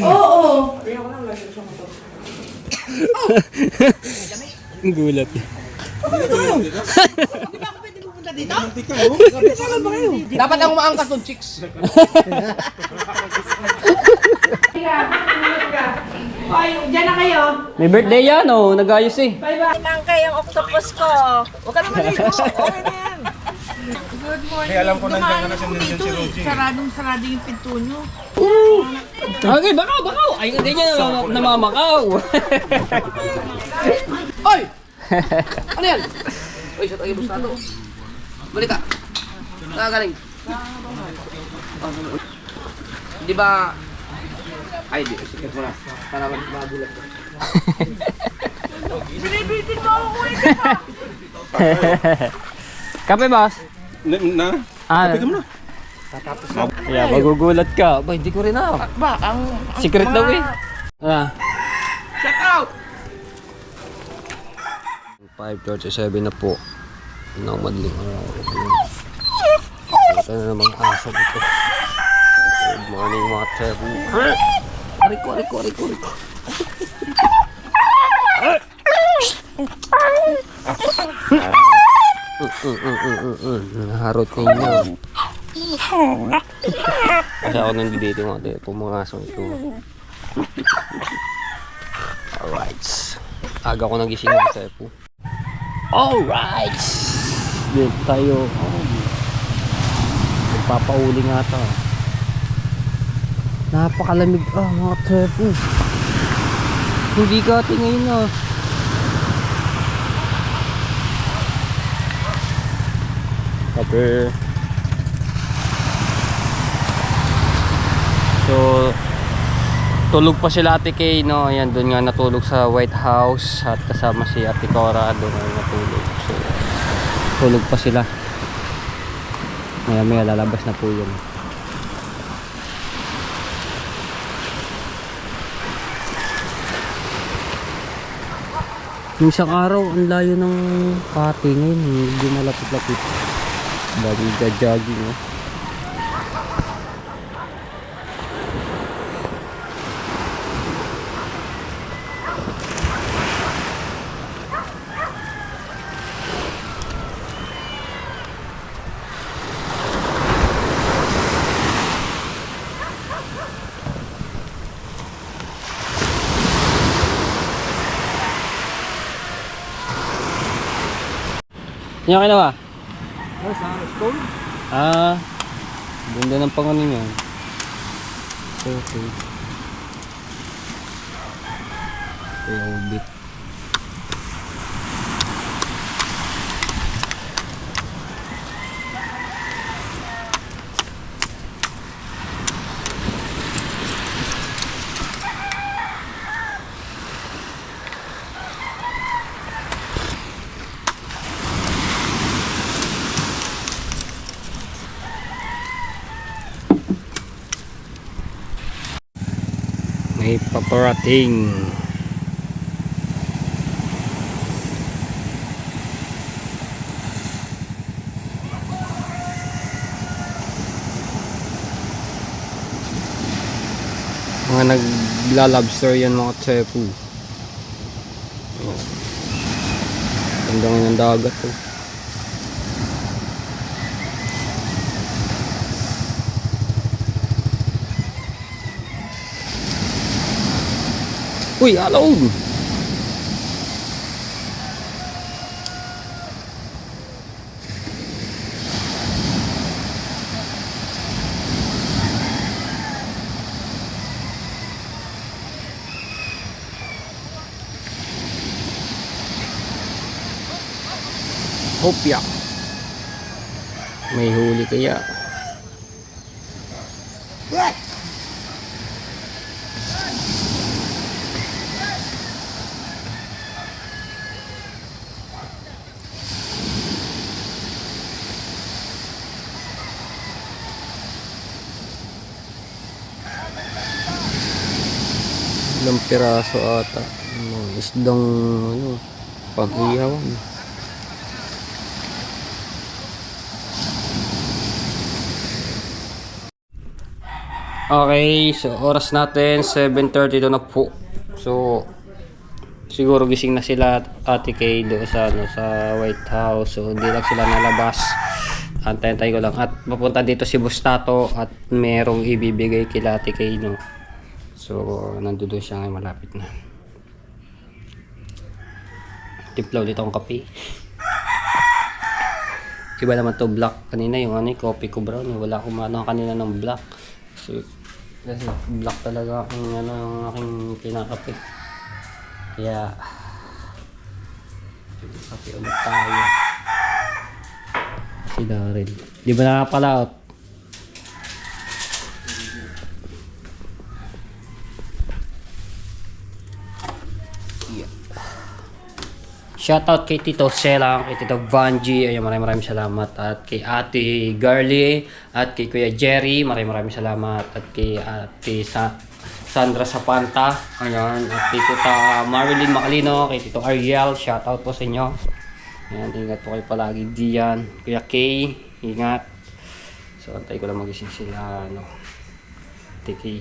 Oo. Ang gulat. Hindi ba ako pwede pupunta dito? Dapat ang umaangkas ng chicks. Ay, dyan na kayo. May birthday yan, oh. Nag-ayos eh. Bye-bye. Nang kayong octopus ko. Huwag ka naman dito. Okay na yan. Good morning. alam ko nandiyan ka na si Dito eh. Saradong-sarado yung pinto nyo. Okay, bakaw. Ay, hindi niya namamakaw. Oy! Ano yan? Oy, sa tayo busado. Balik ka. Nakagaling. Di ba... Ay, di. Sikat mo na. Para magulat ka. Binibitin mo ako ulit ka. Kape, boss? Na? Kape mo na. Yeah, magugulat ka. Ba, hindi ko rin na. Ba, ang Secret daw eh. check out. 5:37 na po. Nang madaling araw. Ito na namang aso dito. Good morning mga tebu. Ariko. Naharot ninyo. Kasi ako nandito mga tebu, mga aso ito. Alright. Aga ko nagising mga tebu. Alright! Dito tayo. Nagpapauli nga ito. Napakalamig mga trepo. Hindi kati ngayon ah. Kape. So, tulog pa sila Ate Kay, no? Ayan, doon nga natulog sa White House at kasama si Ate Cora doon nga natulog. So, tulog pa sila. Maya lalabas na po yun. Yung isang araw, ang layo ng kati ngayon. Hindi malapit-lapit. Dami jogging, no? Yan ka na ba? Ganda ng pangalan niya. Okay. Lobit. May paparating. Mga nagla-lobster yan mga tsepu. Ganda nga ng dagat oh. Uy, alon! Hopya. May huli kaya. Ilang piraso ata. Isdang panghiyawan. Okay, so oras natin 7:32 na po. So siguro gising na sila Ate Kay doon sa sa White House. So hindi lang sila nalabas. Antay-antay ko lang at papunta dito si Bustato at merong ibibigay kila Ate Kay, no. So nandoon siya ngayon, malapit na. Timpla ulit akong kape. Iba naman to black. Kanina yung coffee ko brown. Wala akong mano kanina ng black. Kasi black talaga ang aking kinakape. Kaya kape ulit tayo. Si Daryl. Di ba nakapalaot? Shoutout kay Tito Selang, kay Tito Vanji, ayan, maraming salamat. At kay Ate Garly, at kay Kuya Jerry, maraming salamat. At kay Ate Sandra Sapanta, ayan, at kay Tita Marilyn Macalino, kay Tito Ariel, shoutout po sa inyo. Ayan, ingat po kayo palagi diyan. Kuya Kay, ingat. So, antay ko lang magising sila, no. At kay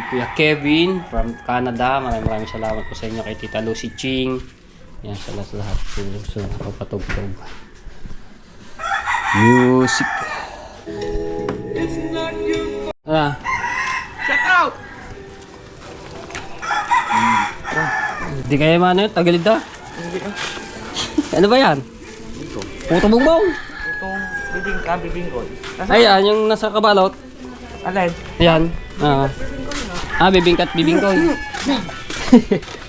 Kuya Kevin from Canada, maraming salamat po sa inyo. Kay Tita Lucy Ching. Yan, sa lahat so nakapatugtog music. Check out! Hindi kaya man yun, tagalid na. Ano ba yan? Puto bongbong. Itong bibingkoy. Ayan, yung nasa kabalot. Alin? Ayan. Bibingkoy.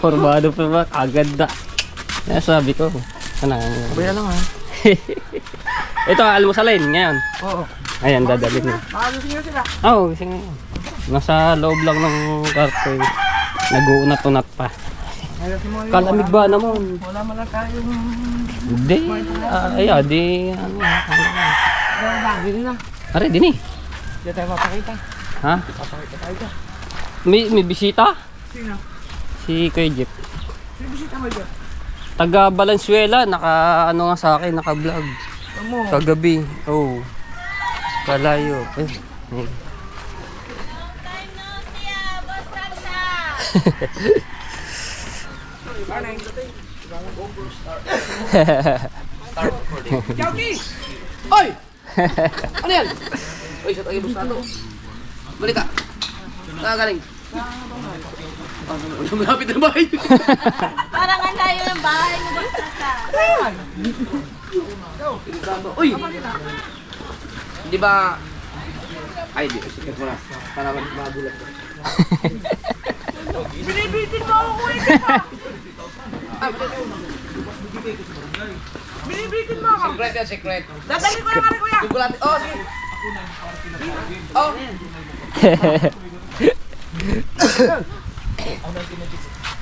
Formado pa ba? Agad na. Kaya sabi ko. Ano? Baya lang ha. Ito, almusalin ngayon. Oo. Ayan, dadalhin mo. Makalusing nyo sila. Oo, kasi ngayon. Nasa loob lang ng karto. Nag-uunat-unat pa. Ayusin mo yun. Kalamig ba naman? Wala man lang tayong... Hindi. Di. Dili na. Are, din eh. Diyan tayo mapakita. Ha? Papakita tayo dyan. May bisita? Sino? Si Kuya Jeep. Sino bisita mo dyan? Taga Valenzuela, nga sa akin, naka-vlog. Amo. Kagabi. Oh. Kalayo. Jauki! Oy! Ano yan? Oy, siya tayo Bustato. Balik ka. Galing. Malapit na bahay. Parang ang layo ng bahay mo basta sa... Uy! Di ba... Ay, di. Sikat mo na. Para magulat ka. Binibitin mo ako kuya ka! Binibitin mo ako! Secret yan, secret. Dadali ko lang kami kuya! Gugulat. Oh, sige. Oh.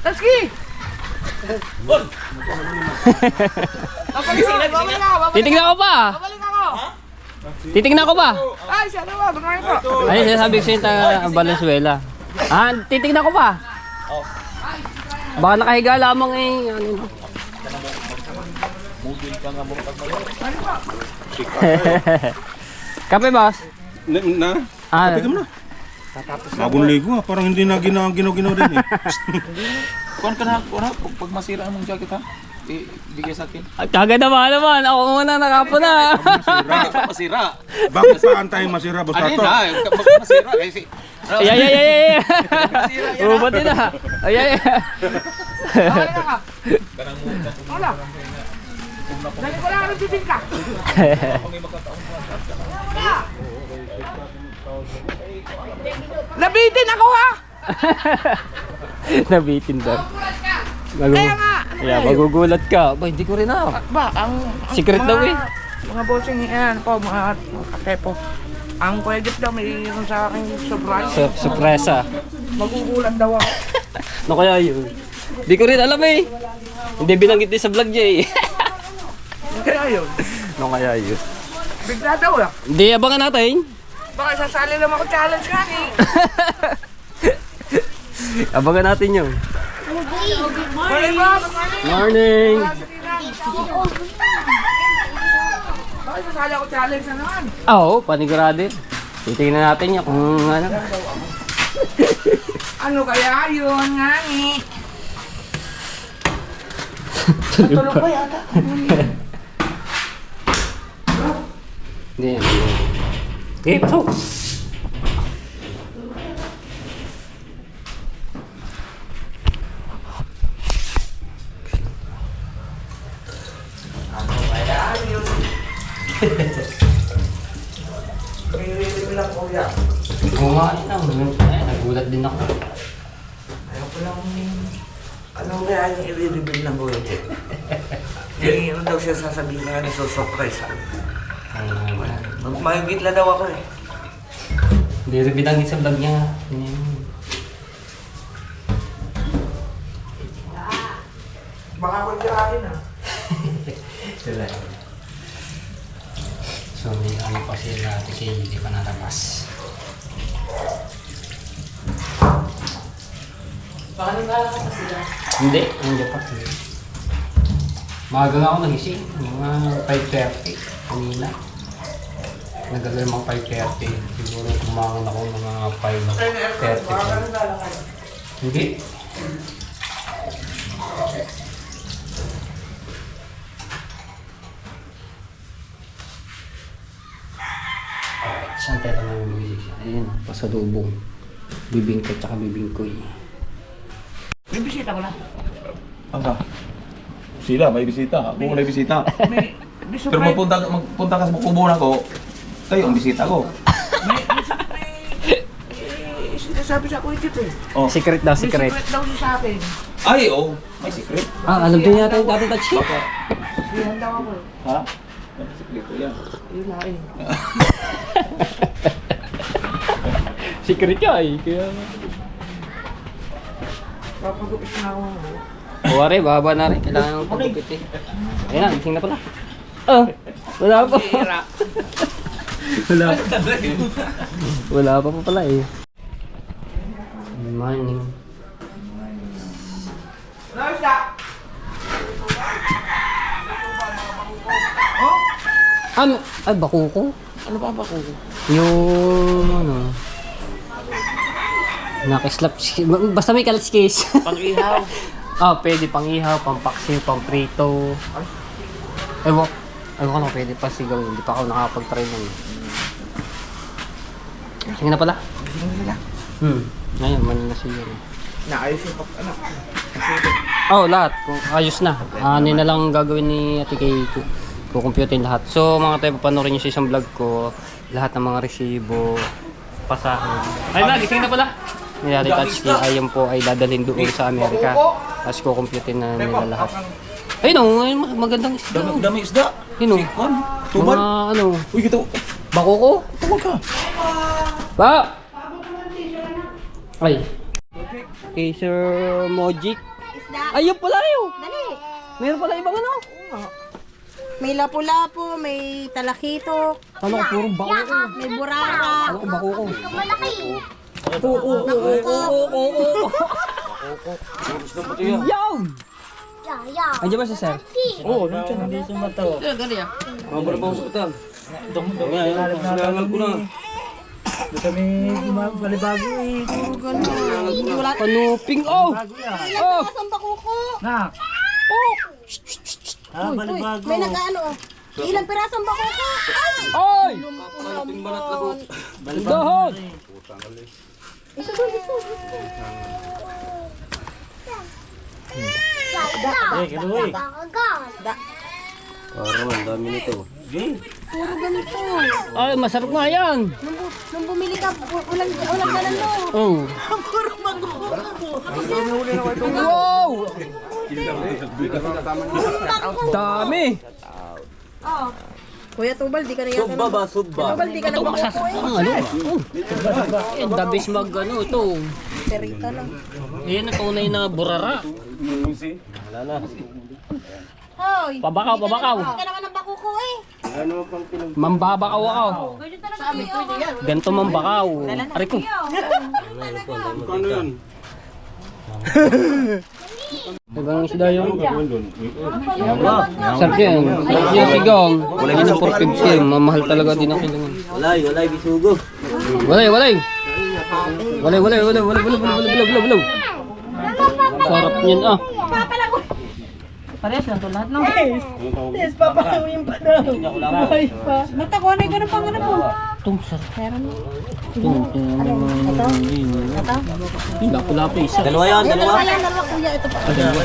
Taski! Babalik ako! Titignan ko pa! Babalik ako! Titignan ko pa! Ay, siya naman! Bakain ko! Ay, sinasabi ko sa'yo taga Valenzuela. Titignan ko pa! Baka nakahiga lamang eh. Kape, boss? Na? Teka mo na. Bagong ligo ah, parang hindi na ginaw din eh. Kuhan ka na, pag masira ang jacket ha, bigay sa akin. Kagad naman. Ako muna nakapo na. Hindi pa masira. Bakit pa antayin masira, Ano Bustato? yun ha, masira kasi. Ay. Ubat din na. Ay. Babalik ako! Wala! Dali ko lang ang bibingka! Nabitin ako ha! Nabitin daw. Kaya nga! Yeah, magugulat ka. Ba, hindi ko rin ako. Ba, ang Secret mga- daw eh. Mga bossing yan po, mga katepo. Ang Kuya Jeep daw, may sa aking surprise. Surpresa. Magugulat daw ako. Ano kaya yun? Hindi ko rin alam eh. Hindi binanggit din sa vlog niya eh. Ano kaya yun? Ano kaya yun? Bigla daw ah. Hindi, abangan natin. Baka sasali lang ako challenge ka ni. Abangan natin yun. Morning Bob! Morning! Baka sasali ako challenge na naman. Oo, panigurado. Titingnan natin yan kung ano. Ano kaya yun, ngani? Tulog pa yata. Hindi yan. Okay, pasok. Oo nga, nagulat din ako. Ayaw ko lang, ano kaya yung i-reveal ng kuya Jet? Hindi, ano daw siya sasabihin na ni surprise. Magmayugit lang daw ako eh. Hindi rin binanggit sa vlog niya. Baka ko tirahin ah. So, may ano pa sila natin kaya hindi pa nalabas. Baka nagkala ka pa sila. Hindi pa. Maaga nga ako nagising, mga 5:30 kanina. Nagagal mga 5:30. Siguro kumangon ako mga 5:30. Baka nagkala ka. Hindi. Saan tayo na bumili siya? Ayun, pasalubong. Bibingko tsaka bibingkoy. May bisita ko na. Aba. Sila, may bisita. Ako wala bisita. May Pero magpunta ka sa kubunan ko, kayo ang bisita ko. sinasabi sa kuya Jet eh. Oh. Secret daw, May secret. secret daw siya sa akin. Ay, oh. May secret. Ah, alam din yata yung dati touch Baka. Siyan daw ako eh. Ha? May secret ko yan. Yun na eh. Secret ka eh, kaya... Papagupit na ako. Wari, baba na rin. Kailangan ng pagkupit eh. Ayun na, gising na pala. Oh, wala pa. Wala. Wala pa pala eh. Good morning. Ano siya? Ano? Ay, bakuko? Ano ba ba ko? Yung ano... Nakislap... Basta may kaliskis. Pang-ihaw. Ah, pwede pang ihaw, pang paksiw, pang prito. Ewan ko na pwede pa sigaw. Hindi pa ako nakapag-try nun. Sige na pala. Gising sila. Ngayon, mali na siya. Naayos yung anak. Oh, lahat. Ayos na. Ano na lang gagawin ni Ate Kay. Kukumputin lahat. So, mga tayo, papanoorin nyo sa isang vlog ko. Lahat ng mga resibo, pasahan. Ay na, gising na pala. Nilari touch key, ayan po ay dadalhin doon sa Amerika. Tapos kukumputin na nila lahat. Ayun o, magandang isda. Dami isda. Yun o. Kon, Mga tuban. ano, Uy, gito. bakoko. Tuwag ka. Ba! Ay. Kay Sir Mojik. Isda. Ayun pala yun. Dali. Meron pala ibang ano. May lapu-lapu, may talakito, Ano ko, puro bakoko. may burara. Ano ko, bakoko. Malaki. Yaw! Yeah. Andiyan ba si Sir? Oo, nandito na to. Gali ah. Mabara pa ako sa kutan. Panuping, oh! Oh! Ang bakuko. Oh! May nag-ano. Ilang pirasong bakuko. Ay! Dahon! Parang ang dami nito. Puro ganito. Ay, masarap nga yan! Nung bumili ka, ulang ka lang no. Oh! Wow! Dami! Oh. Kuya Tubal, di ka na yata. Subba ba? Subba. Tubal, di ka na bakuko eh. Ang ano? Oh! Eh, dabis mag ano ito. Terita lang. Ayan ang tunay na burara. Wala na. Hoy. Pabakaw, pabakaw. Hindi ka naman ng bakuko eh. Mambabakaw ako. Ganyan talaga kayo. Ganto mambakaw. Aray ko. Ano yun? Ibang isda yung... Sarap yan. Sarap yung sigang. Wala yun ang 450. Mamahal talaga din ang kilangan. Walay, bisugo. Walay, walay. Wala. Sarap niyan ah. Parehas lang to lahat, no? Yes, papalawin pa daw. Buhay pa. Matakuha na yung ganun pang ano po. Tum sarap. Meron mo. Lapu-lapu isa. Dalawa yan, dalawa. Dalawa kuya, ito pa. Dalawa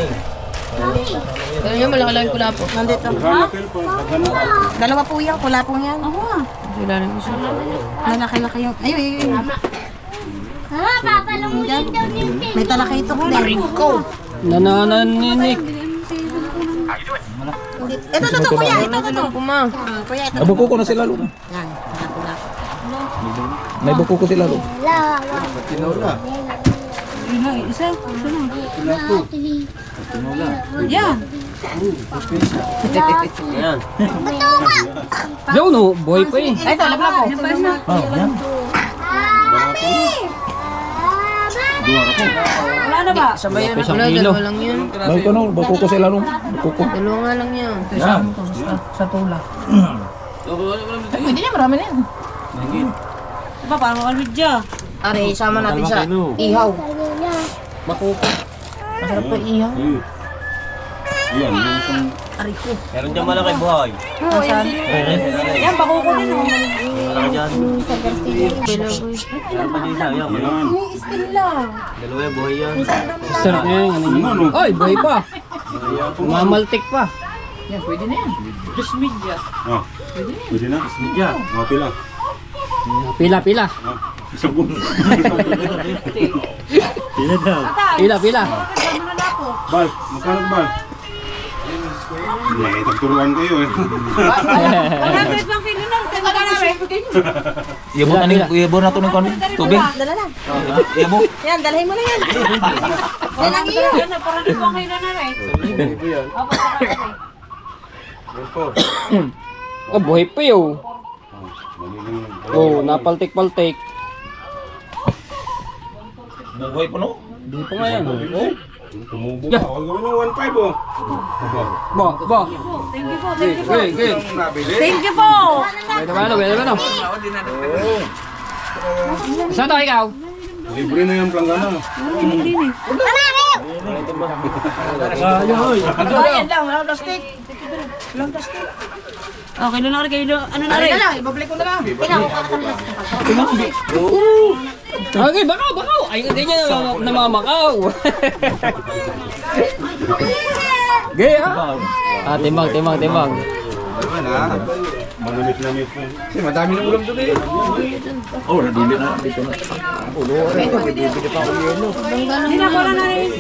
yan, malaki lang yung kulapo. Nandito. Ha? Dalawa po yan, kula po yan. Oo. Wala rin isa. Malaki-laki yung... Ayun. Ha, papalawin daw niyo. May talakay ito ko. Nanananik. Ito, kuya. Ito. Kuma. Kuya, ito. Nabuko ko na sila lo. Yan. May buko ko sila lo. Isa. Yan. Yan. Yo no, boy pa eh. Ay, ito, labla po. Wala na ba? Sabay yan. Isang Wala, kilo. dalawa lang yun. May ko no, buko ko sila lo. Buko ko. Dalawa nga lang yan. Yan. Sa tula. Pwede niya, marami na yan. Diba, parang mga video. Are, isama natin sa ihaw. Makuko. Masarap po ihaw. Yan, yung isang... Meron dyan malaki buhay. Asan? Yan, bakuko din. Malaki dyan. Meron pa dyan isa. Yan. Yan. Dalawa yung buhay yan. Sarap niya yung ano. Ano? Oy, boy pa. Mamaltik pa. Ah, pwede na? Ah, pila. Pila. Ah, isang buwan. Pila. Bal, magkano bal? Hindi, tagturuan kayo eh. 100 lang kilo lang. Tayo ka na rin. Iabo na to ng kami. Tubig. Dala lang. Iabo. Yan, dalhin mo na yan. Yan ang iyo. Yan, para di po ang kilo na rin. Oh, buhay pa yo. Oh, napaltik-paltik. Buhay po no. Di pa nga yan. Oh. Tumubo ka. Huwag gawin ng 1.5 oh. Ba. Thank you po, thank you po. Good. Thank you po. Pwede ba no? Saan tayo ikaw? Libre na yung planggana. Bayan lang, walang plastic. Walang plastic. Okay na rin kayo. Ano na rin? Ibabalik ko na lang. Okay, bakaw. Ay, ganyan namamakaw. Gaya. Ah, timbang. Manamit-namit po. Kasi madami ng ulam doon eh. Oh, nadili na. Dito na. Hindi na, wala na rin.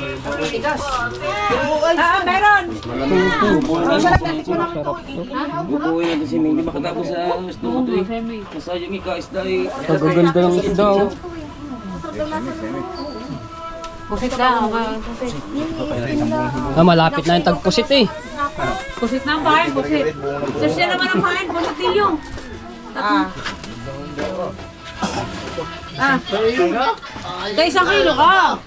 Meron. Bubuhay natin si Mindy. Makatapos sa gusto mo ito eh. Masayang ika-isda eh. Kagaganda ng isda. Oh. Pusit ka. Ah, malapit na yung tagpusit eh. Pusit na ang bahay, pusit. Sasya naman ang bahay, pusit din yung. Kaya isang kilo ka.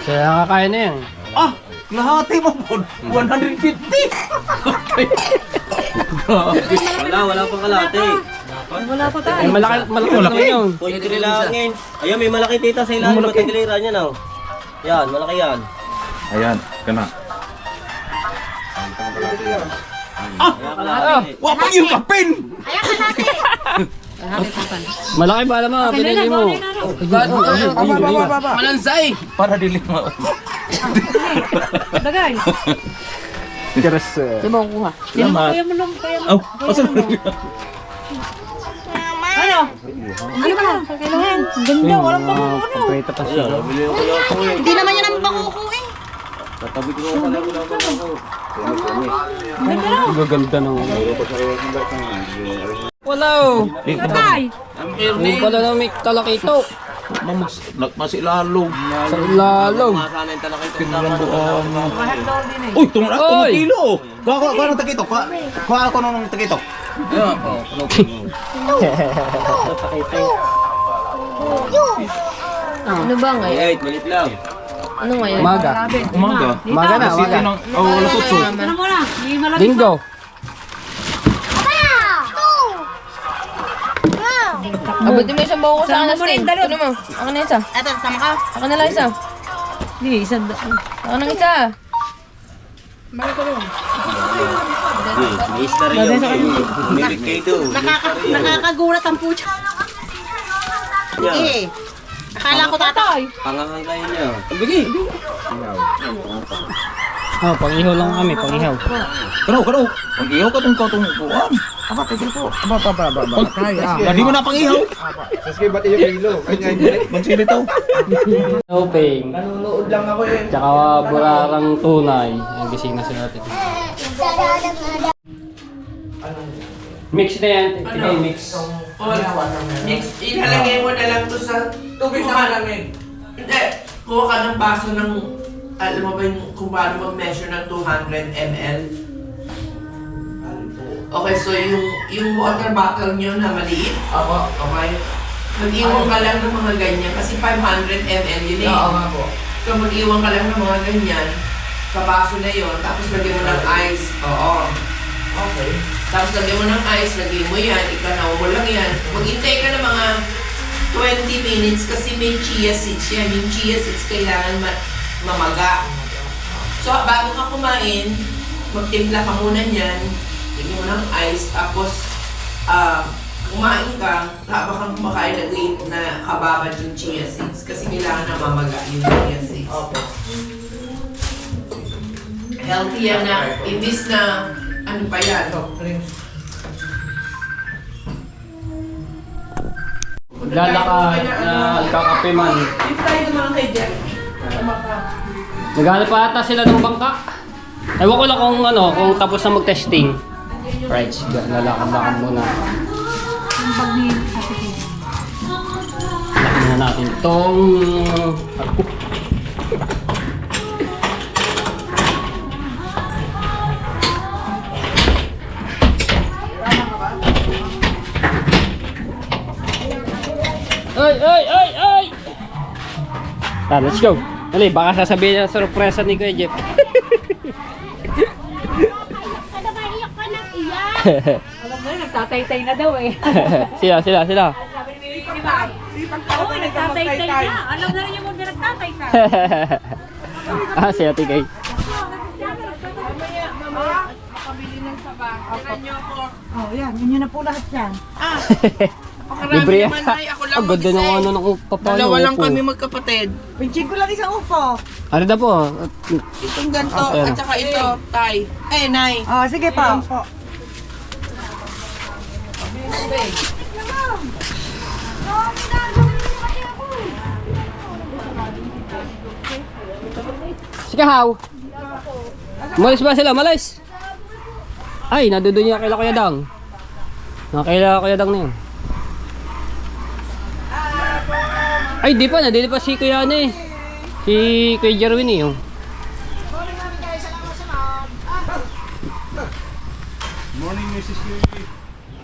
Kaya kakaya na yan. Ah! Lahati mo po. 150! Wala pang kalate. Wala pa tayo. Ay, malaki naman yun. Pwede rilangin. Ayun, may malaki tita sa ilalim. Matagiliran yan oh. Yan, malaki yan. Ayan, kana. Kaya kalate. Wapang yung kapin! Malaki ba naman? Pinili mo. Malansay! Para dili mo. Dagay. Di mo kuha. Kaya mo lang, kaya mo. Oh, asan mo? Ano? Ano ba? Kailangan. Ganda, walang pakukuno. Paprito pa siya. Nabili ko lang ako eh. Hindi naman yan ang pakuko eh. Tatabi ko pala ko lang ako. Gaganda ng... Wala. Patay. Yung pala na may talakito. Masilalong. Sa ilalong. Masana yung talakay ito. Uy, tumura ko ng Oy! kilo. Kuha ng takitok. Kuha ko ng takitok. Ayan, Ano ba ngayon? Wait, malit lang. Ano ngayon? Umaga. Umaga. Umaga na, umaga. Wala tutso. Ano mo na? May malapit. Linggo. Abutin mo isang buo ko sa Sama akin, mo rin, Steve. dalawa. Ano mo? Akin na isa. Eto, sama ka. Akin na lang isa. Hindi, isang Akin na isa. nakakagulat ang pucha. Eh, akala ko tatay. Oh, pang-ihaw lang kami, pang-ihaw. Karo. Pag-ihaw ka tong kuwan. Aba, pwede po. Aba. Lagi mo na pang-ihaw. Bansili to. Open. Nanonood lang ako eh. Tsaka burarang tunay. Ang gising na si ate. Mix na yan. Tigay mix. Mix, ilalagay mo na lang to sa tubig na malamig. Hindi, kuha ka ng baso ng, alam mo ba yung kung paano mag-measure ng 200 ml? Okay, so yung water bottle nyo na maliit, okay? Mag-iwan ka lang ng mga ganyan kasi 500 ml yun eh. Oo nga po. So mag-iwan ka lang ng mga ganyan sa baso na yon, tapos lagyan mo ng ice. Oo. Okay. Tapos lagyan mo ng ice, lagyan mo yan, ikanaw mo lang yan. Maghintay ka ng mga 20 minutes kasi may chia seeds yan. Yung chia seeds kailangan mamaga. So bago ka kumain, magtimpla ka muna niyan, lagyan mo ng ice, tapos kumain ka, habang kang kumakain na kababad yung chia seeds kasi kailangan na mamaga yung chia seeds. Healthy yan na, imbis na ano pa yan? Lalakad na kakape man. Dito tayo naman kay Jeff. Naghanap pa ata sila ng bangka. Ewan ko lang kung tapos na mag-testing. Right, lalakad-lakad muna. Yung bag ni Ate Kay. Lakad na natin itong... Ay! Let's go. Dali, baka sasabihin na sorpresa ni Kuya Jeff. Alam mo, nagtatay-tay na daw eh. Sila. Oo, nagtatay-tay na. Alam na rin yung mga nagtatay-tay. Si Ate Kay. Oh, yan. Yun na po lahat yan. Libre yan. Ang ganda ng ng papaya. Dalawa lang upo. kami magkapatid. Pinching ko lang isang upo. Ano na po? Itong ganito, Okay. at saka ito, tay. Nay. Oh, sige pa. Sige, Haw. Malis ba sila? Malis! Ay, nadudun niya kaila Kuya Dang. Nakaila Kuya Dang na yun. Ay, di pa. Nadili pa si Kuya ano eh. Si Kuya Jerwin eh. Oh. Morning, Mrs. Yuri.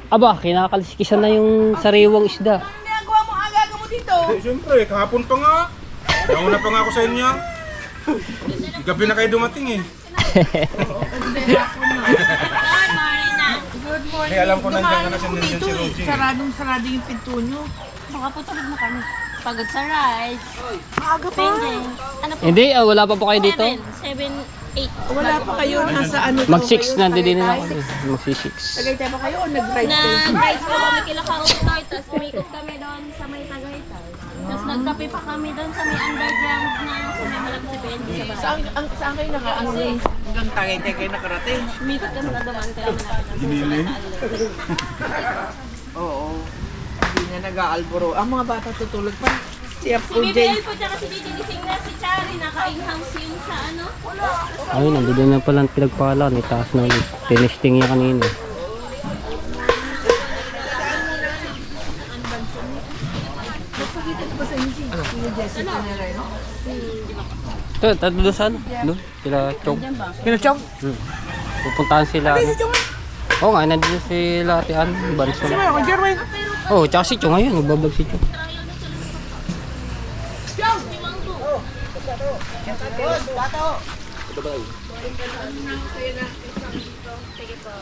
Aba, kinakaliskisan na yung sariwang isda. Ginagawa mo aga mo dito. Siyempre, kahapon pa nga. Nauna pa nga ako sa inyo. Gabi na kayo dumating eh. Eh, alam ko nandiyan ka na si Rosie. Saradong-sarado yung pinto nyo. Baka po tulog na kami. Pagod sa rides. Maaga pa. Ano po? Hindi, wala pa po kayo dito. 7, 8. Wala pa kayo, nasa ano to? Mag-6 na din na kami. Mag-6. Tagaytay pa kayo o nag-ride kayo? Nag-rides po kami kila Kautoy, tapos kumikot kami doon sa may Tagaytay. Tapos nagkape pa kami doon sa may underground na sa may malapit sa PNP sa bahay. Saan kayo naka-ano? Hanggang Tagaytay kayo nakarating? Kumikot kami na dumaan kaya malapit na Hinili. Oo. Hindi na nag-aalboro. Ang mga bata tutulog pa. Si Si Apo BBL Jay. po tsaka si Didi Gising na si Chari, naka-in-house yun sa ano. Ay, nandun na pala ang pinagpala. Itaas na ulit. Tinesting niya kanina. Ito, doon saan? Doon, sila Chong. Sino Chong? Pupuntahan sila. Oo nga, nandun sila Ate Ann, Banso. Ako, Jerwin. Oo, tsaka si Chong ngayon, nagbablog si Chong.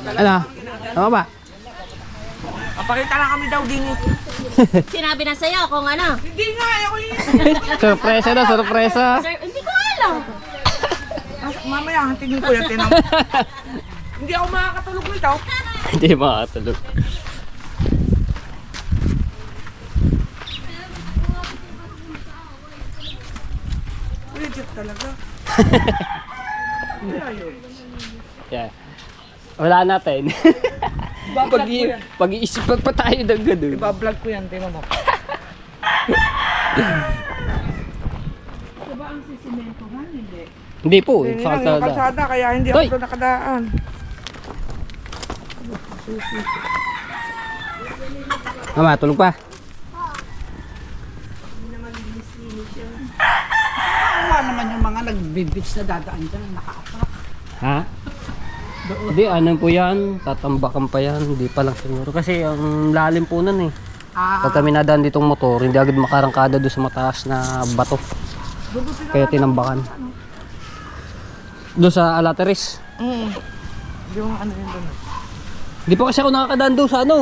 Ano? Tama ba? Papakita lang kami daw din eh. Sinabi na sa'yo kung ano. Hindi nga, ako yun. Sorpresa na, sorpresa. Sir, hindi ko alam. Mamaya, tingin ko yan, tinang. Hindi ako makakatulog nito. Hindi makatulog. Legit talaga. Yeah. Wala natin. Pag-iisipan pa tayo ng ganun. Iba-vlog ko yan, tingnan mo. Hindi po, Hindi sa lang yung kalsada. kalsada, kaya hindi Hoy! ako doon nakadaan. Mama, tulog pa. Wala naman yung mga nagbibits na dadaan dyan, nakaapak. Ha? Hindi, ano po yan? Tatambakan pa yan. Hindi pa lang siguro. Kasi ang lalim po nun eh. Pag kami nadaan ditong motor, hindi agad makarangkada doon sa mataas na bato. Kaya tinambakan. Doon sa Alateris. Yung ano yun doon. Hindi pa kasi ako nakakadaan doon sa ano.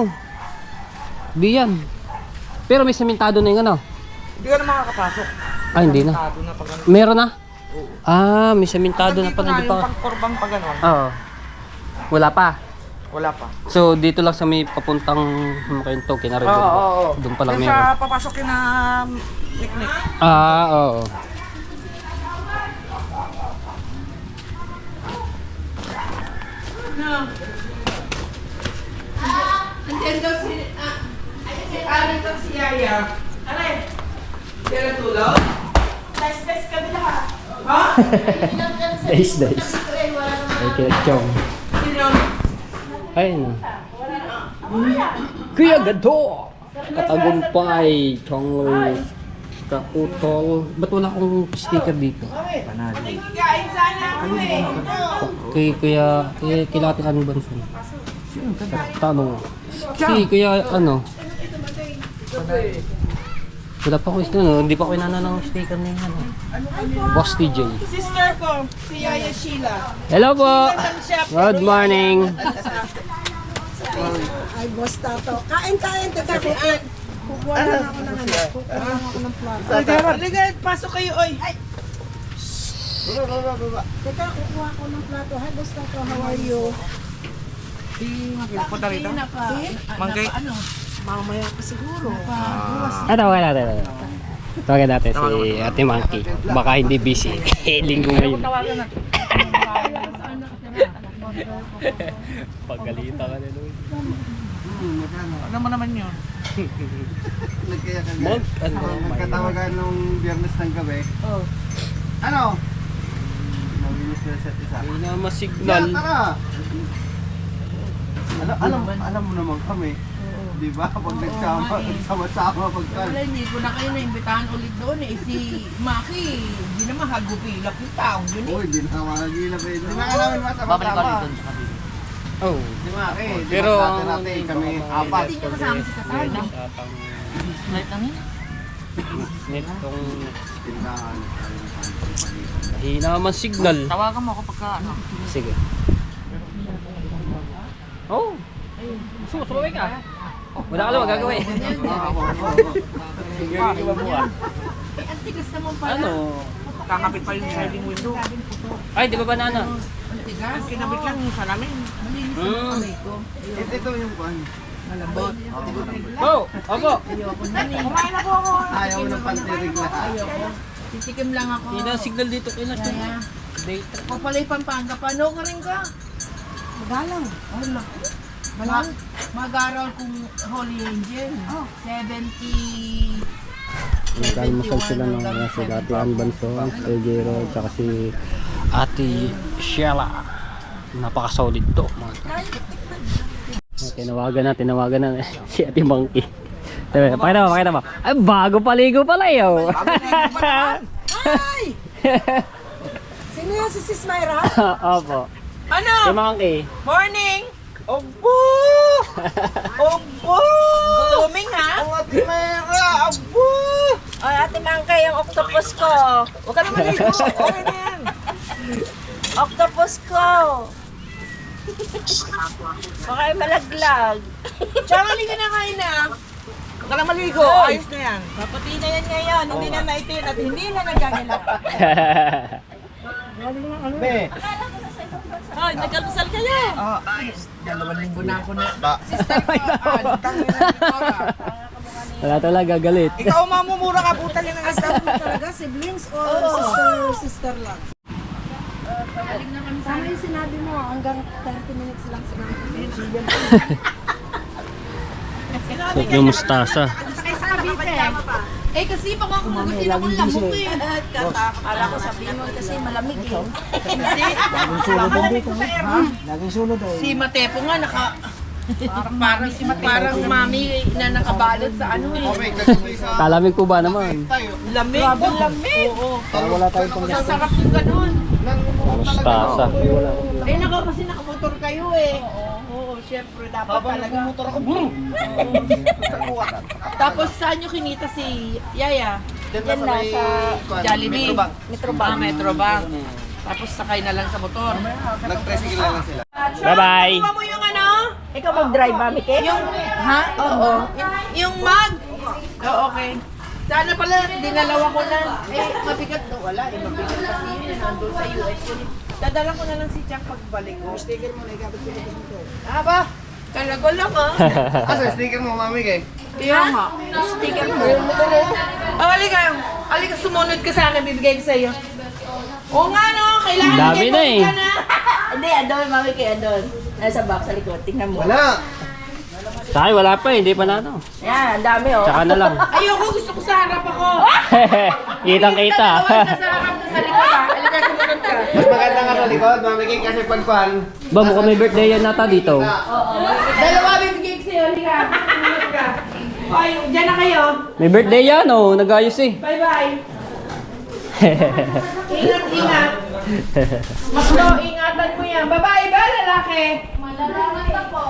Di yan. Pero may sementado na yung ano. Hindi ka na makakapasok. Ah, hindi na. Tado na pag ano. Meron na? Ah, may sementado na Dito pala. na Hindi yung pa. pangkorbang pag ano. Oo. Wala pa. Wala pa. So, dito lang sa may papuntang Makinto, Kinaredo. Oo. Doon pa lang Doon meron. sa papasokin na picnic. Ah, oo. Andiyan daw si... ano daw si Yaya? Alay! Kaya natulog? Best kami lahat. Ha? Nice. Okay, chong. Sino? Ayun. Kuya Gado! Katagumpay, Chongloy, Kautol. Ba't wala akong sticker dito? Kain sana ako eh. Kuya Kilati ano ba nito? Tanong. Si Kuya ano? Wala pa ako no? Hindi pa ako inana ng sticker na yan. Boss TJ. Sister ko, si Yaya Sheila. Hello po! Good morning! Ay, boss tato. Kain, teka, kukuha lang ako ng ano. Kukuha lang ako ng plato. Halika, pasok kayo, oy. Teka, kukuha ako ng plato. Hi, boss tato, how are you? Punta rito. Manggay. Mamaya pa siguro. Tawagan natin. Tawagan natin si Ate Monkey. Baka hindi busy. Linggo ngayon. Paggalita ka na nun. Ano mo naman yun? Nagkatawagan nung biyernes ng gabi. Ano? Naginis na sa isa. Hindi na masignal. Tara! Alam mo naman kami. Di ba? Pag nagsama-sama pagkal. Wala, hindi ko na kayo naimbitahan ulit doon eh. Si Maki, hindi naman hagupilap yung taong yun eh. Uy, di na makagilap eh. Di na namin masama-sama. Oh. Di ba? Pero Pero ang natin kami apat. Hindi niyo kasama si Katay. Net tong Tindahan. hina man signal. Tawagan mo ako pagka ano. Sige. Oh. Sumabay ka. Wala ka lang magagawin. Ang tigas naman pala. Ano? Kakapit pa yung sliding window. Ay, di ba banana? Ang tigas. Ang kinabit lang yung salamin. Malinis ang kamay ko. Ito yung kwan. Malambot. Oh, opo. Ayoko na eh. Kumain na po ako. Ayaw mo ng pantirig na. Ayoko. Titikim lang ako. Hina signal dito kailan siya. Kaya, Data. ako pala yung Pampanga. Paano ka rin ka? Magalang. Oh, naku. Mag-aral kong Holy Angel. 70... Nagkalmasal sila ng si Ate Ann Bansong, si Jero, tsaka si Ate Sheila. Napaka-solid to. Tinawagan na si Ate Monkey. Pakita mo. Ay, bago paligo pala yun. Ay! Sino yun si Sis Myra? Opo. Ano? Si Monkey. Morning! Obo! Obo! Blooming ha? Ang ati Mayra! Abo! Ay, Ate Mangkay, yung octopus ko. Huwag ka na maligo. Okay na yan. Octopus ko. Baka ay malaglag. Tsaka halika na kain na. Huwag ka lang maligo. Ayos na yan. Paputi na yan ngayon. Hindi na naitin at hindi na nagagalaw. Ay, nagkalusal kayo. Wala talaga, galit. Ikaw mamumura ka puta lang ng isda. Talaga, siblings or sister lang? Sana yung sinabi mo, hanggang 30 minutes lang sila. Sarap yung mustasa. Eh kasi baka kung nagutin ako lamok eh. Akala ko sabihin mo kasi malamig eh. Si Matepo nga parang mami na nakabalot sa ano eh. Kalamig po ba naman? Lamig. Lamig. Oo. Wala tayong pang sasarap yung ganun. Mustasa. Eh kasi nakamotor kayo eh. Oo, syempre dapat talaga. Motor ako. Tapos saan nyo kinita si Yaya? Yan na sa Jollibee. Metrobank. Tapos sakay na lang sa motor. Nag-tricycle lang sila. Bye-bye! Kuha mo yung ano? Ikaw mag-drive ba, Mike? Yung, ha? Oo. Yung mag? Oo, okay. Sana pala, dinalawa ko na. Eh, mabigat na. Wala eh, mabigat kasi yun. Nandun sa US yun. Dadala ko na lang si Jack pagbalik ko. Sticker mo na, ikabit ko dito. Ah ba? Talaga lang ah. Asa, sticker mo, mami kay? Kaya nga. Sticker mo. Oh, halika. Halika, sumunod ka sa akin. Bibigay ko sa iyo. Oo nga no, kailangan Dami na eh. Hindi, andun, mami kay andun. Nasa box sa likod, tingnan mo. Wala! Sa akin, wala pa eh. Hindi pa na ano. Yan, ang dami oh. Tsaka na lang. Ayoko, gusto ko sa harap ako. Kitang-kita. Dalawa sa harap ko sa likod ha. Halika, sumunod ka. Mas maganda nga sa likod, mami kay, kasi pagpan. Ba, mukhang may birthday yan nata dito. Dalawa bibigay ko sa'yo, halika. Sumunod ka. Ay, dyan na kayo. May birthday yan oh. Nag-ayos eh. Bye-bye. Ingat, ingat. Maslo, ingatan mo yan. Babae ba, lalaki? Malalaman na po.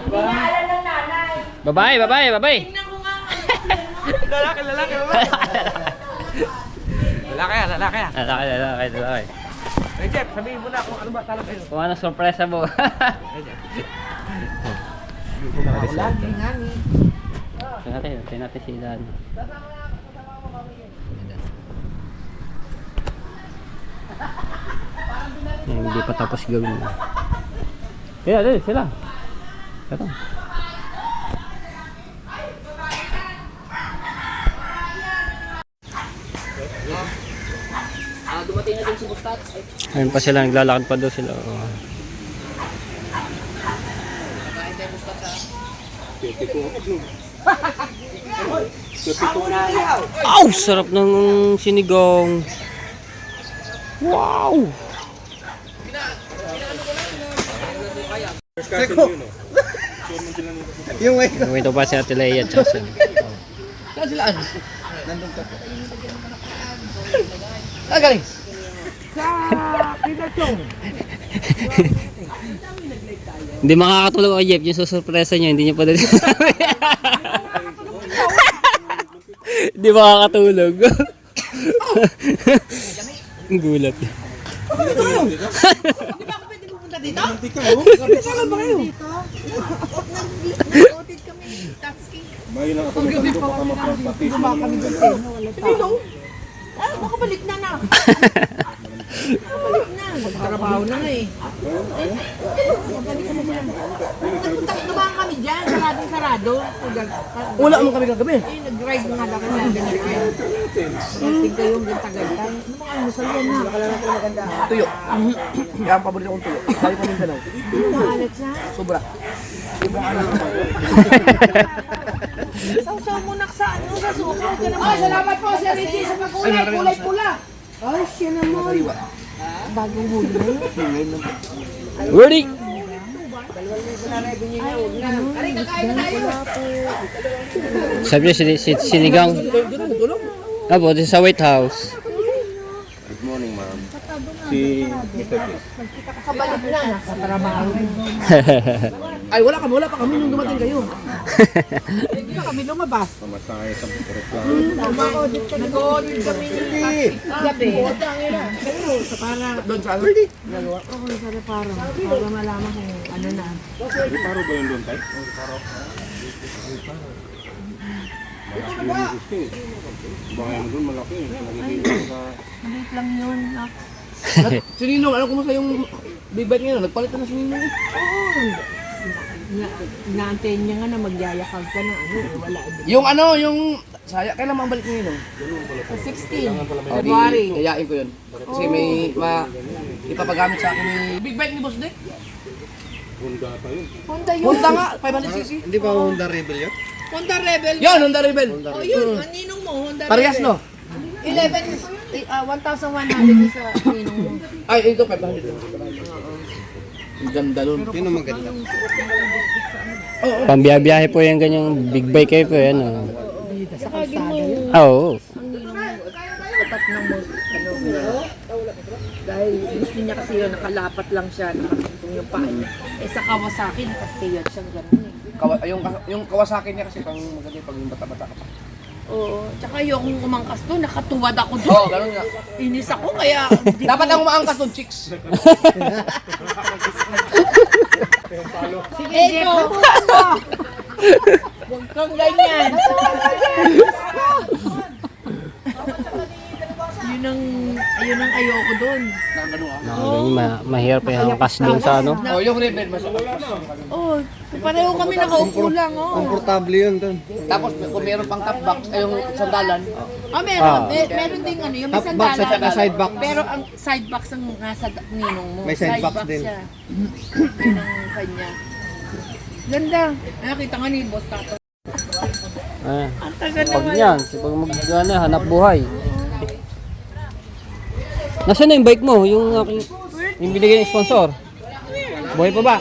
Hindi niya alam ng nanay. Bye-bye, bye-bye, bye-bye. Tingnan ko nga. Lalaki, lalaki, lalaki. Lalaki yan, lalaki yan. Lalaki. Hey, Jeff, sabihin mo na kung ano ba talaga yun. Kung ano sorpresa mo. Lagi nga ni. Tingnan natin si Dan. Hindi pa tapos gawin. Dali, sila. Ito. Dumating na din si Bustat. Ayun pa sila, naglalakad pa daw sila. Oh. Aw! Sarap ng sinigang. Wow! Yung way Gawin ito pa si Ate Leia at saka Saan sila? nandun ka. Ah, galing. Hindi makakatulog ako, Jeff. Yung susurpresa niya, hindi niya pa dali sabi. Hindi makakatulog. Ang gulat. May lang ako nagkakito baka mapapati. Baka balik na na. Balik na. Magtrabaho na nga eh. Nagpunta ba kami dyan? Sarado. Wala mo kami kagabi. Eh, nag-ride nga lang kami. Tingnan ko yung gantagantay. Ano mga almusal yan na? Tuyo. Yan, paborito kong tuyo. Sabi ko ng dalaw. Maalat siya. Sobra. Ibang ano naman. Sausaw mo na sa ano, sa suka. Ay, salamat po Sir Richie sa pagkulay. Kulay pula. Ay, siya naman. Bagong huli. Ready? Sabi niya sinigang. Apo, sa White House. Good morning, ma'am. Si Mr. P. Kabalik na, nasa trabaho. Ay, wala pa kami nung dumating kayo. Hindi na kami lumabas. Pamasahe sa reklamo. Nag-audit kami ng gabi. Pero sa para, Doon sa ano? para malaman kung ano na. Hindi paro ba yun doon tayo? Malaki yung gusto eh. Bahay mo doon malaki. Nakikita sa... Maliit lang yun. Si Ninong, ano kumusta yung big bike ngayon? Nagpalitan na si Ninong eh. Inaantayin niya nga na magyayakag ka na ano, wala. Yung ano, yung... Saya, kailan mabalik ni Ninong? Sa 16, Oh, February. Kayain ko yun. Kasi may ipapagamit sa akin ni... Big bike ni Boss Dick. Honda tayo. Honda yun. Honda nga, 500cc. Hindi ba Honda Rebel yun? Honda Rebel. Yun, Honda Rebel. Oh, yun. Ang ninong mo, Honda Parehas Rebel. no? 1,100 yung sa ninong mo. Ay, ito 500. Ang ganda nun. Yun ang maganda. Pambiyabiyahe po yung ganyang big bike kayo po yan. Oh. Sa kalsada yun. Oo. Tapat ng ano, dahil gusto niya kasi yun, nakalapat lang siya, nakatungtong yung paa niya. Eh sa Kawasaki, nakastayot siyang gano'n eh. Yung Kawasaki niya kasi pang maganda pag yung bata-bata ka pa. Oo, tsaka yung umangkas doon, nakatuwad ako doon. Oo, ganun nga. Inis ako kaya... Dapat ang umaangkas doon, chicks. Sige, Jeff, huwag kang ganyan. Yun ang ayoko doon. Mahirap yung angkas doon sa ano. Oh, yung Rebel mas. Oh, pareho kami nakaupo lang, oh. Komportable yun doon. Tapos kung meron pang top box, ay yung sandalan. Ah, meron. Meron ding ano, yung may Top box sandalan. at saka side box. Pero ang side box ang nasa ninong mo. May side box din. Siya. Yun ang kanya. Ganda. Ay, nakita nga ni Boss Tato. Ang tagal Pag naman. yan, pag mag hanap buhay. Nasaan na yung bike mo? Yung aking yung binigay ng sponsor? Buhay pa ba?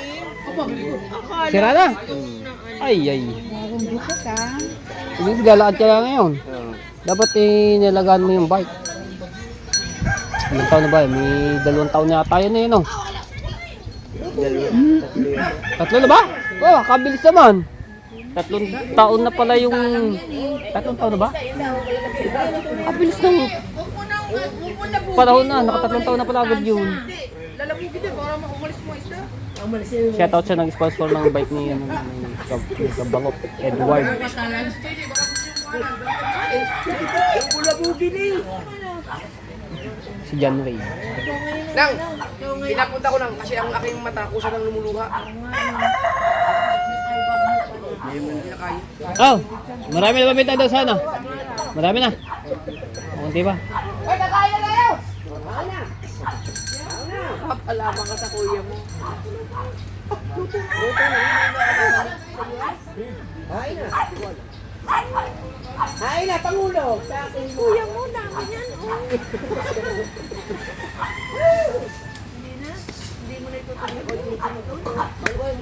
Sira na? Ay, ay. Hindi galaan ka lang ngayon. Dapat nilagaan mo yung bike. Ilang taon na ba? May 2 taon na tayo na yun, no? 3 na ba? Oh, kabilis naman. 3 taon na pala yung... 3 taon na ba? Kabilis ng panahon na. Naka 3 taon na pala agad yun. Shoutout siya nag-sponsor ng bike ni Kabangop, Edward. Si John Ray. Nang, pinapunta ko lang kasi ang aking mata kusa nang lumuluha. Oh, marami na babenta daw sana. Marami na. Kunti ba? Papalaman ka sa kuya mo. Hay na, Pangulo. Kuya mo, dami yan. Hindi mo na itutuloy o dito mo to.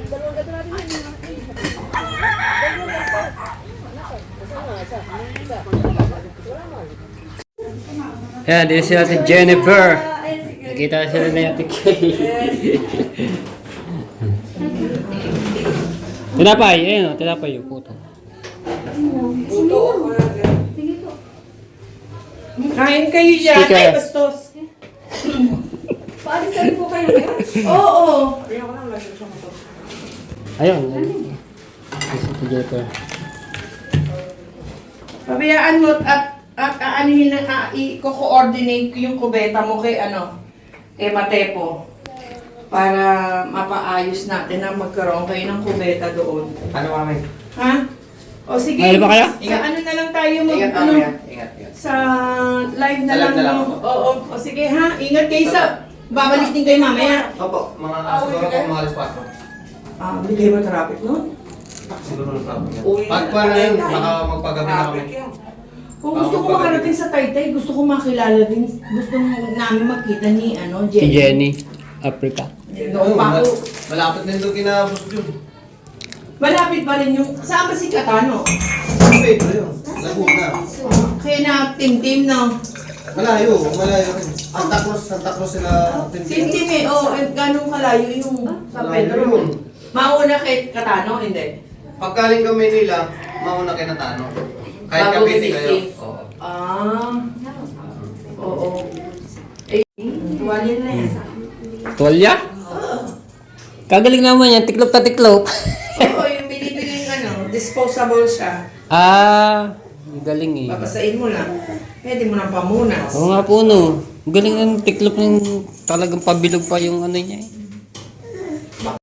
Dalawang gato natin yan. Yan, dito sila si Jennifer. Nakita sila na yung Kay. Tinapay, ayun o, tinapay yung puto. Kain kayo dyan. Speaker. Ay, bastos. Paalis na rin po kayo ngayon? Oo. Ayun, si Jennifer. Pabayaan mo at aanihin na i-coordinate ko yung kubeta mo kay kay Matepo para mapaayos natin na magkaroon kayo ng kubeta doon. Ano mami? Ha? O sige. Mahal ba kayo? Sa ano na lang tayo mag Ingat ano, mami, ingat. sa live na Sa lang. live na lang no? Oo, o sige ha. Ingat kayo sa babalik din kayo mamaya. Opo, mga siguro po mga alas 4. Hindi kayo matraffic no? Siguro ng traffic yan. Uwi Pag pa na yun, baka magpagabi na kami. Kung gusto ko makarating sa Taytay, gusto ko makilala din, gusto namin makita ni Si Jenny. Jenny, Africa. Doon pa ako. Malapit din doon kina Boss Jun. Malapit pa rin yung, saan ba si Katano? Pedro yun. Laguna. Kaya na, team-team no? Malayo rin. Santa Cruz sila. Tintime, ganun kalayo yung San Pedro. Mauna kay Catano, hindi. Pagkaling kami nila, mauna kayo na Tano. Kahit Bago Cavite kayo. Cavite. Oo. Oo. Eh, tuwalin na yan. Tuwalya? Kagaling naman yan, tiklop na tiklop. Oo, yung binibiling disposable siya. Galing eh. Babasain mo lang. Pwede mo nang pamunas. Oo nga po no. Galing ng tiklop ng talagang pabilog pa yung ano niya eh.